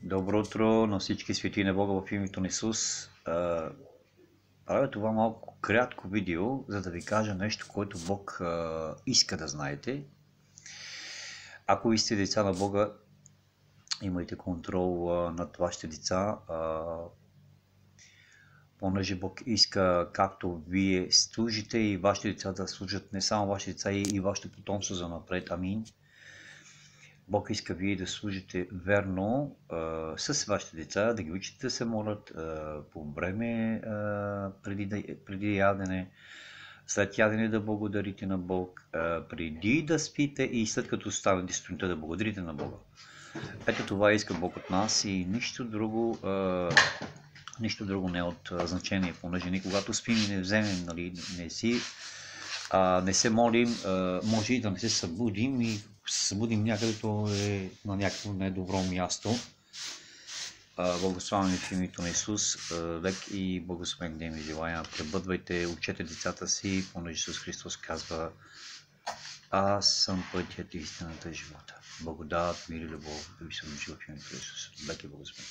Добро утро на всички свети на Бога в името на Исус. Правя това малко кратко видео, за да ви кажа нещо, което Бог иска да знаете. Ако ви сте деца на Бога, имайте контрол над вашите деца, понеже Бог иска, както вие служите и вашите деца да служат, не само вашите деца и вашето потомство за напред. Амин. Бог иска вие да служите верно с вашите деца, да ги учите да се молят по време, преди ядене, след ядене да благодарите на Бог, преди да спите и след като станете сутринта да благодарите на Бога. Ето това иска Бог от нас и нищо друго не е от значение, понеже ние когато спим и не вземем, нали, не се молим, може и да не се събудим и се събудим някъде, то е на някакво недобро място. Благославяме в името на Исус, лек и благословен ден ви желая. Пребъдвайте, учете децата си, понеже Исус Христос казва: аз съм пътят, истината и живота. Благодат, мир и любов да ви се научи в името на Исус. Лек и благословен.